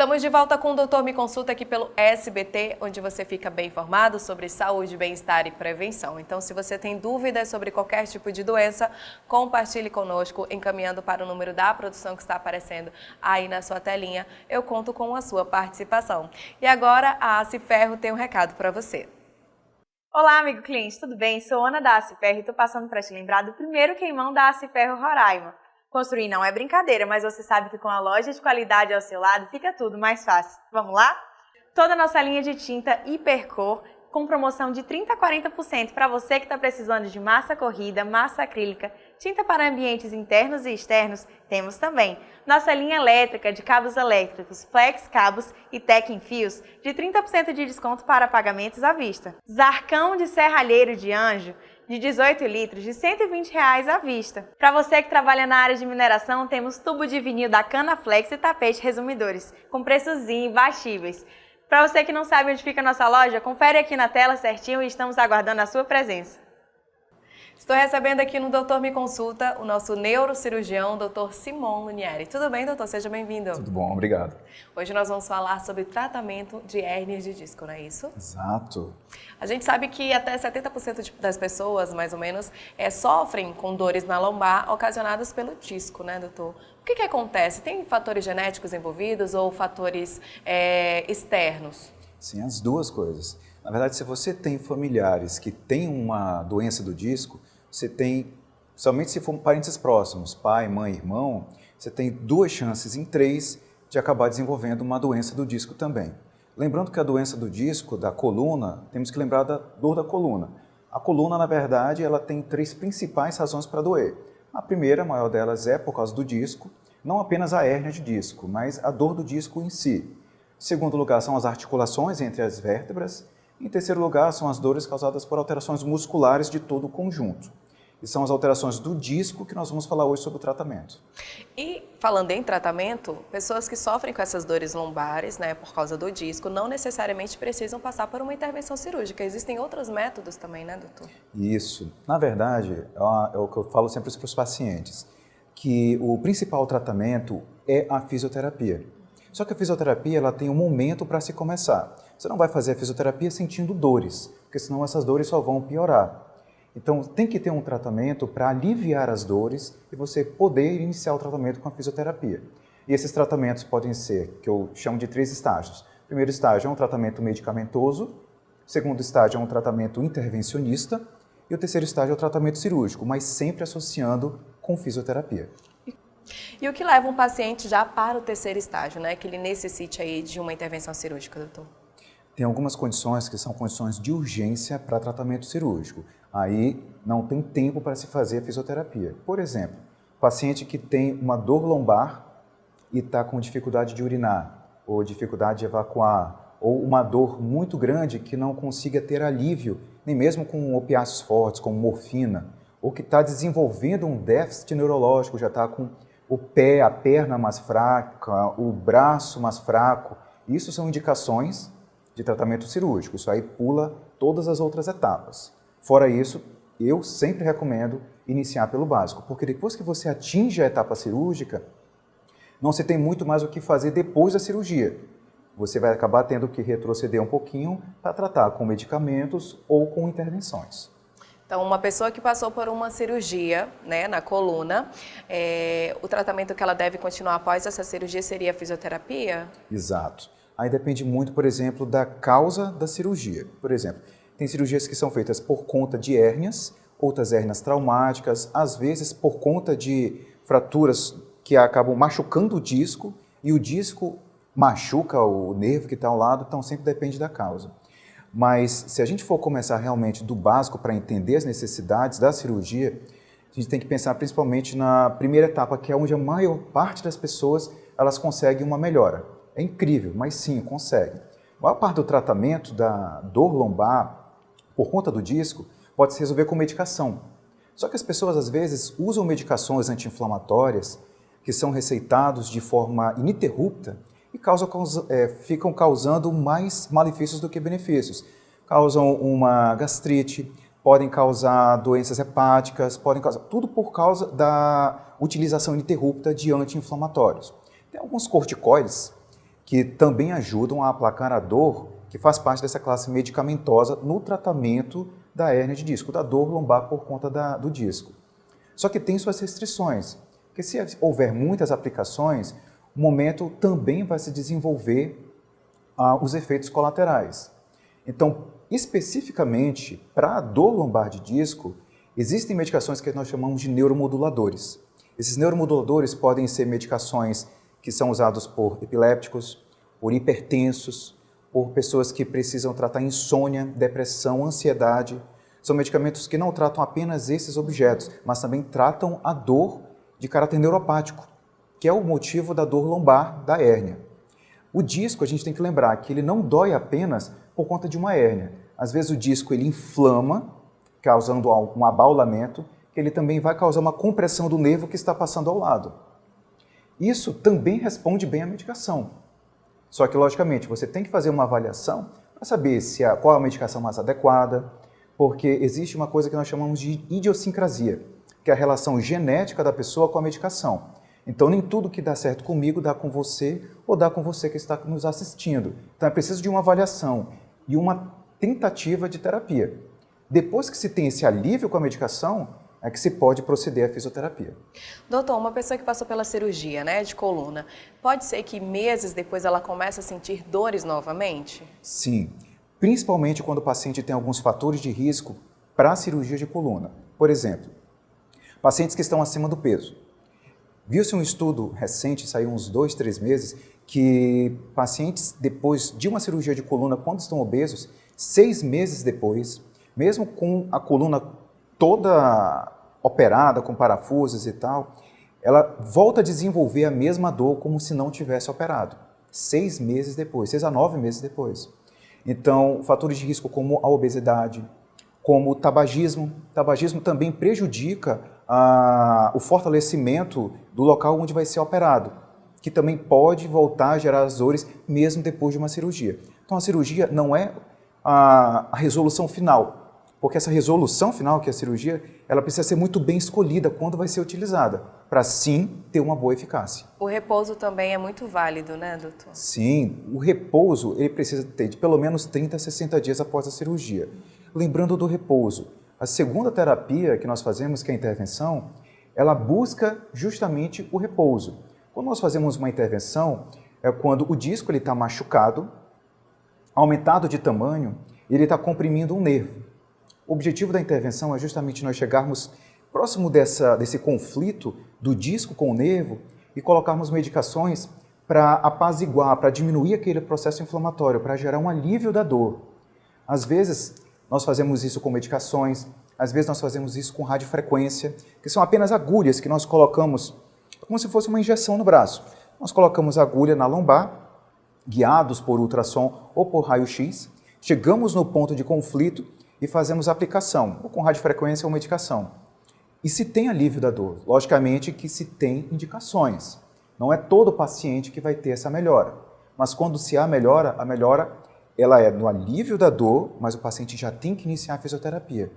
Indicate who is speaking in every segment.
Speaker 1: Estamos de volta com o Doutor Me Consulta aqui pelo SBT, onde você fica bem informado sobre saúde, bem-estar e prevenção. Então, se você tem dúvidas sobre qualquer tipo de doença, compartilhe conosco, encaminhando para o número da produção que está aparecendo aí na sua telinha. Eu conto com a sua participação. E agora, a Ace Ferro tem um recado para você.
Speaker 2: Olá, amigo cliente, tudo bem? Sou Ana da Ace Ferro e estou passando para te lembrar do primeiro queimão da Ace Ferro Roraima. Construir não é brincadeira, mas você sabe que com a loja de qualidade ao seu lado fica tudo mais fácil. Vamos lá? Toda a nossa linha de tinta Hipercor com promoção de 30% a 40% para você que está precisando de massa corrida, massa acrílica, tinta para ambientes internos e externos, temos também. Nossa linha elétrica de cabos elétricos, flex cabos e tec em fios, de 30% de desconto para pagamentos à vista. Zarcão de serralheiro de anjo, de 18 litros, de R$ 120 à vista. Para você que trabalha na área de mineração, temos tubo de vinil da Canaflex e tapete resumidores, com preços imbatíveis. Para você que não sabe onde fica a nossa loja, confere aqui na tela certinho e estamos aguardando a sua presença.
Speaker 1: Estou recebendo aqui no Doutor Me Consulta o nosso neurocirurgião, Dr. Simon Lunieri. Tudo bem, doutor? Seja bem-vindo.
Speaker 3: Tudo bom, obrigado.
Speaker 1: Hoje nós vamos falar sobre tratamento de hérnias de disco, não é isso?
Speaker 3: Exato.
Speaker 1: A gente sabe que até 70% das pessoas, mais ou menos, sofrem com dores na lombar ocasionadas pelo disco, né, doutor? O que acontece? Tem fatores genéticos envolvidos ou fatores externos?
Speaker 3: Sim, as duas coisas. Na verdade, se você tem familiares que têm uma doença do disco, você tem, somente se for parentes próximos, pai, mãe, irmão, você tem 2 chances em 3 de acabar desenvolvendo uma doença do disco também. Lembrando que a doença do disco, da coluna, temos que lembrar da dor da coluna. A coluna, na verdade, ela tem 3 principais razões para doer. A primeira, a maior delas, é por causa do disco, não apenas a hérnia de disco, mas a dor do disco em si. Em segundo lugar, são as articulações entre as vértebras. Em terceiro lugar, são as dores causadas por alterações musculares de todo o conjunto. E são as alterações do disco que nós vamos falar hoje sobre o tratamento.
Speaker 1: E falando em tratamento, pessoas que sofrem com essas dores lombares, né, por causa do disco, não necessariamente precisam passar por uma intervenção cirúrgica. Existem outros métodos também, né, doutor?
Speaker 3: Isso. Na verdade, é o que eu falo sempre para os pacientes, que o principal tratamento é a fisioterapia. Só que a fisioterapia ela tem um momento para se começar. Você não vai fazer a fisioterapia sentindo dores, porque senão essas dores só vão piorar. Então tem que ter um tratamento para aliviar as dores e você poder iniciar o tratamento com a fisioterapia. E esses tratamentos podem ser, que eu chamo de 3 estágios. O primeiro estágio é um tratamento medicamentoso, o segundo estágio é um tratamento intervencionista e o terceiro estágio é o tratamento cirúrgico, mas sempre associando com fisioterapia.
Speaker 1: E o que leva um paciente já para o terceiro estágio, né? Que ele necessite aí de uma intervenção cirúrgica, doutor?
Speaker 3: Tem algumas condições que são condições de urgência para tratamento cirúrgico. Aí não tem tempo para se fazer a fisioterapia. Por exemplo, paciente que tem uma dor lombar e está com dificuldade de urinar, ou dificuldade de evacuar, ou uma dor muito grande que não consiga ter alívio, nem mesmo com opiáceos fortes, como morfina, ou que está desenvolvendo um déficit neurológico, já está com o pé, a perna mais fraca, o braço mais fraco. Isso são indicações de tratamento cirúrgico. Isso aí pula todas as outras etapas. Fora isso, eu sempre recomendo iniciar pelo básico, porque depois que você atinge a etapa cirúrgica, não se tem muito mais o que fazer depois da cirurgia. Você vai acabar tendo que retroceder um pouquinho para tratar com medicamentos ou com intervenções.
Speaker 1: Então, uma pessoa que passou por uma cirurgia, né, na coluna, o tratamento que ela deve continuar após essa cirurgia seria a fisioterapia?
Speaker 3: Exato. Aí depende muito, por exemplo, da causa da cirurgia. Por exemplo, tem cirurgias que são feitas por conta de hérnias, outras hérnias traumáticas, às vezes por conta de fraturas que acabam machucando o disco e o disco machuca o nervo que está ao lado, então sempre depende da causa. Mas se a gente for começar realmente do básico para entender as necessidades da cirurgia, a gente tem que pensar principalmente na primeira etapa, que é onde a maior parte das pessoas elas conseguem uma melhora. É incrível, mas sim, consegue. A maior parte do tratamento da dor lombar por conta do disco pode se resolver com medicação. Só que as pessoas às vezes usam medicações anti-inflamatórias que são receitados de forma ininterrupta e ficam causando mais malefícios do que benefícios. Causam uma gastrite, podem causar doenças hepáticas, podem causar tudo por causa da utilização ininterrupta de anti-inflamatórios. Tem alguns corticoides que também ajudam a aplacar a dor, que faz parte dessa classe medicamentosa no tratamento da hérnia de disco, da dor lombar por conta do disco. Só que tem suas restrições, porque se houver muitas aplicações, no momento também vai se desenvolver os efeitos colaterais. Então, especificamente para a dor lombar de disco, existem medicações que nós chamamos de neuromoduladores. Esses neuromoduladores podem ser medicações que são usados por epilépticos, por hipertensos, por pessoas que precisam tratar insônia, depressão, ansiedade. São medicamentos que não tratam apenas esses objetos, mas também tratam a dor de caráter neuropático, que é o motivo da dor lombar da hérnia. O disco, a gente tem que lembrar que ele não dói apenas por conta de uma hérnia. Às vezes o disco ele inflama, causando um abaulamento, que ele também vai causar uma compressão do nervo que está passando ao lado. Isso também responde bem à medicação. Só que, logicamente, você tem que fazer uma avaliação para saber qual é a medicação mais adequada, porque existe uma coisa que nós chamamos de idiosincrasia, que é a relação genética da pessoa com a medicação. Então, nem tudo que dá certo comigo dá com você ou dá com você que está nos assistindo. Então, é preciso de uma avaliação e uma tentativa de terapia. Depois que se tem esse alívio com a medicação, é que se pode proceder à fisioterapia.
Speaker 1: Doutor, uma pessoa que passou pela cirurgia, né, de coluna, pode ser que meses depois ela comece a sentir dores novamente?
Speaker 3: Sim, principalmente quando o paciente tem alguns fatores de risco para a cirurgia de coluna. Por exemplo, pacientes que estão acima do peso. Viu-se um estudo recente, saiu uns 2, 3 meses, que pacientes depois de uma cirurgia de coluna, quando estão obesos, 6 meses depois, mesmo com a coluna toda operada, com parafusos e tal, ela volta a desenvolver a mesma dor como se não tivesse operado. 6 meses depois, 6 a 9 meses depois. Então, fatores de risco como a obesidade, como o tabagismo. O tabagismo também prejudica o fortalecimento do local onde vai ser operado, que também pode voltar a gerar as dores mesmo depois de uma cirurgia. Então, a cirurgia não é a resolução final, porque essa resolução final, que é a cirurgia, ela precisa ser muito bem escolhida quando vai ser utilizada, para sim ter uma boa eficácia.
Speaker 1: O repouso também é muito válido, né, doutor?
Speaker 3: Sim, o repouso ele precisa ter de pelo menos 30 a 60 dias após a cirurgia. Lembrando do repouso, a segunda terapia que nós fazemos, que é a intervenção, ela busca justamente o repouso. Quando nós fazemos uma intervenção, é quando o disco está machucado, aumentado de tamanho, e ele está comprimindo um nervo. O objetivo da intervenção é justamente nós chegarmos próximo desse conflito do disco com o nervo e colocarmos medicações para apaziguar, para diminuir aquele processo inflamatório, para gerar um alívio da dor. Às vezes, nós fazemos isso com medicações, às vezes nós fazemos isso com radiofrequência, que são apenas agulhas que nós colocamos como se fosse uma injeção no braço. Nós colocamos a agulha na lombar, guiados por ultrassom ou por raio-x, chegamos no ponto de conflito e fazemos a aplicação, ou com radiofrequência ou medicação. E se tem alívio da dor? Logicamente que se tem indicações. Não é todo paciente que vai ter essa melhora. Mas quando se há melhora, a melhora ela é no alívio da dor, mas o paciente já tem que iniciar a fisioterapia.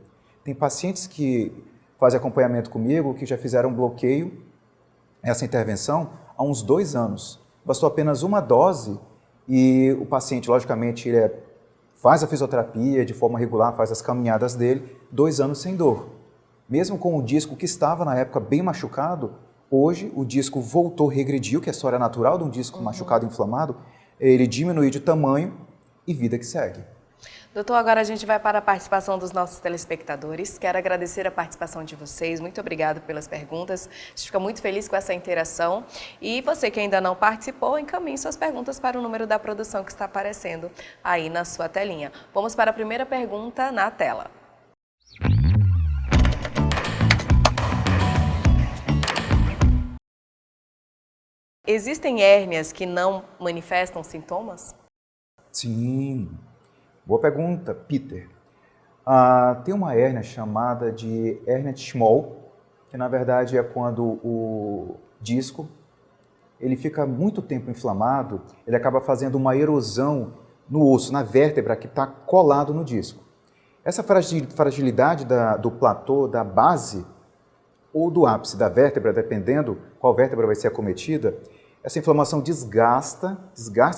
Speaker 3: Tem pacientes que fazem acompanhamento comigo, que já fizeram bloqueio, essa intervenção, há uns 2 anos. Bastou apenas uma dose e o paciente, logicamente, ele faz a fisioterapia de forma regular, faz as caminhadas dele, 2 anos sem dor. Mesmo com o disco que estava na época bem machucado, hoje o disco voltou, regrediu, que é a história natural de um disco machucado, inflamado, ele diminuiu de tamanho e vida que segue.
Speaker 1: Doutor, agora a gente vai para a participação dos nossos telespectadores. Quero agradecer a participação de vocês. Muito obrigado pelas perguntas. A gente fica muito feliz com essa interação. E você que ainda não participou, encaminhe suas perguntas para o número da produção que está aparecendo aí na sua telinha. Vamos para a primeira pergunta na tela. Existem hérnias que não manifestam sintomas?
Speaker 3: Sim. Boa pergunta, Peter. Tem uma hérnia chamada de hérnia de Schmoll, que na verdade é quando o disco ele fica muito tempo inflamado, ele acaba fazendo uma erosão no osso, na vértebra que está colado no disco. Essa fragilidade do platô, da base ou do ápice da vértebra, dependendo qual vértebra vai ser acometida, essa inflamação desgasta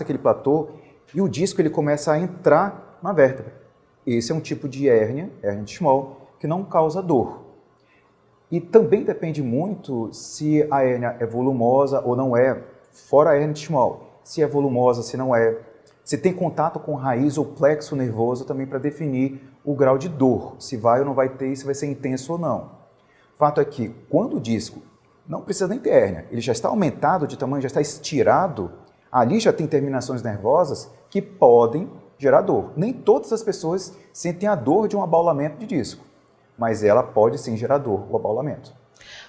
Speaker 3: aquele platô e o disco ele começa a entrar na vértebra. Esse é um tipo de hérnia de Schmoll, que não causa dor. E também depende muito se a hérnia é volumosa ou não é, fora a hérnia de Schmoll. Se é volumosa, se não é. Se tem contato com raiz ou plexo nervoso também para definir o grau de dor, se vai ou não vai ter, se vai ser intenso ou não. O fato é que quando o disco não precisa nem ter hérnia, ele já está aumentado de tamanho, já está estirado, ali já tem terminações nervosas que podem gerar dor. Nem todas as pessoas sentem a dor de um abaulamento de disco, mas ela pode sim gerar dor, o abaulamento.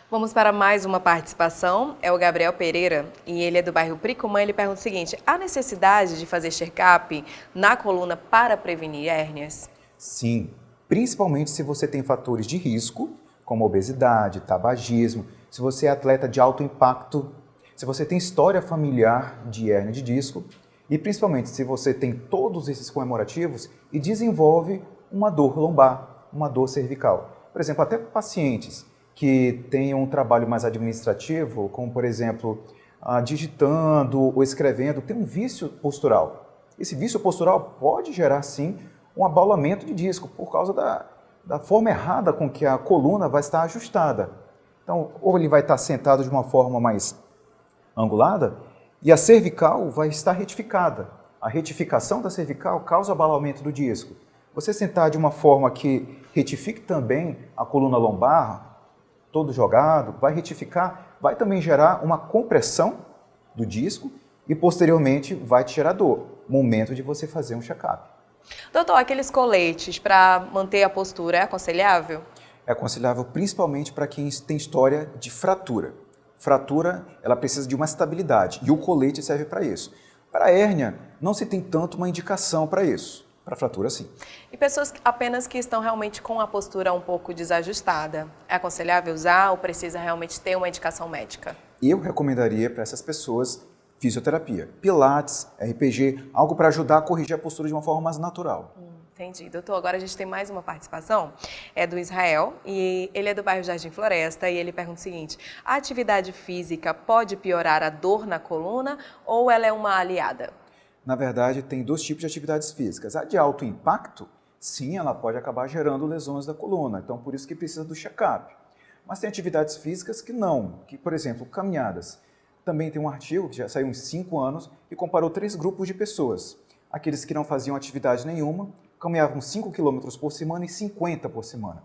Speaker 1: Vamos para mais uma participação, é o Gabriel Pereira, e ele é do bairro Pricumã. Ele pergunta o seguinte: há necessidade de fazer check-up na coluna para prevenir hérnias?
Speaker 3: Sim, principalmente se você tem fatores de risco, como obesidade, tabagismo, se você é atleta de alto impacto, se você tem história familiar de hérnia de disco e principalmente se você tem todos esses comemorativos e desenvolve uma dor lombar, uma dor cervical. Por exemplo, até pacientes que tenham um trabalho mais administrativo, como por exemplo, digitando ou escrevendo, tem um vício postural. Esse vício postural pode gerar sim um abaulamento de disco por causa da forma errada com que a coluna vai estar ajustada. Então, ou ele vai estar sentado de uma forma mais angulada e a cervical vai estar retificada. A retificação da cervical causa abalamento do disco. Você sentar de uma forma que retifique também a coluna lombar, todo jogado, vai retificar, vai também gerar uma compressão do disco e posteriormente vai te gerar dor. Momento de você fazer um check-up.
Speaker 1: Doutor, aqueles coletes para manter a postura é aconselhável?
Speaker 3: É aconselhável principalmente para quem tem história de fratura. Fratura, ela precisa de uma estabilidade e o colete serve para isso. Para a hérnia, não se tem tanto uma indicação para isso. Para fratura, sim.
Speaker 1: E pessoas apenas que estão realmente com a postura um pouco desajustada, é aconselhável usar ou precisa realmente ter uma indicação médica?
Speaker 3: Eu recomendaria para essas pessoas fisioterapia, pilates, RPG, algo para ajudar a corrigir a postura de uma forma mais natural.
Speaker 1: Entendi. Doutor, agora a gente tem mais uma participação, é do Israel, e ele é do bairro Jardim Floresta, e ele pergunta o seguinte: a atividade física pode piorar a dor na coluna ou ela é uma aliada?
Speaker 3: Na verdade, tem dois tipos de atividades físicas. A de alto impacto, sim, ela pode acabar gerando lesões da coluna, então por isso que precisa do check-up. Mas tem atividades físicas que não, que, por exemplo, caminhadas. Também tem um artigo que já saiu há uns 5 anos e comparou 3 grupos de pessoas. Aqueles que não faziam atividade nenhuma, caminhavam 5 km por semana e 50 por semana.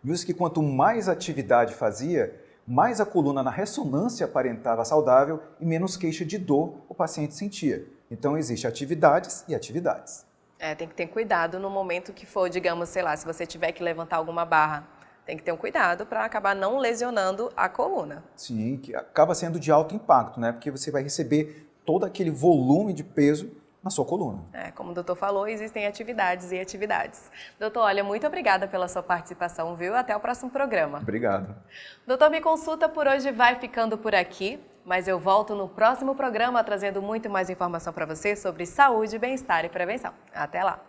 Speaker 3: Viu-se que quanto mais atividade fazia, mais a coluna na ressonância aparentava saudável e menos queixa de dor o paciente sentia. Então, existem atividades e atividades.
Speaker 1: Tem que ter cuidado no momento que for, digamos, sei lá, se você tiver que levantar alguma barra, tem que ter um cuidado para acabar não lesionando a coluna.
Speaker 3: Sim, que acaba sendo de alto impacto, né? Porque você vai receber todo aquele volume de peso na sua coluna.
Speaker 1: Como o doutor falou, existem atividades e atividades. Doutor, olha, muito obrigada pela sua participação, viu? Até o próximo programa.
Speaker 3: Obrigado.
Speaker 1: Doutor Me Consulta por hoje vai ficando por aqui, mas eu volto no próximo programa trazendo muito mais informação para você sobre saúde, bem-estar e prevenção. Até lá!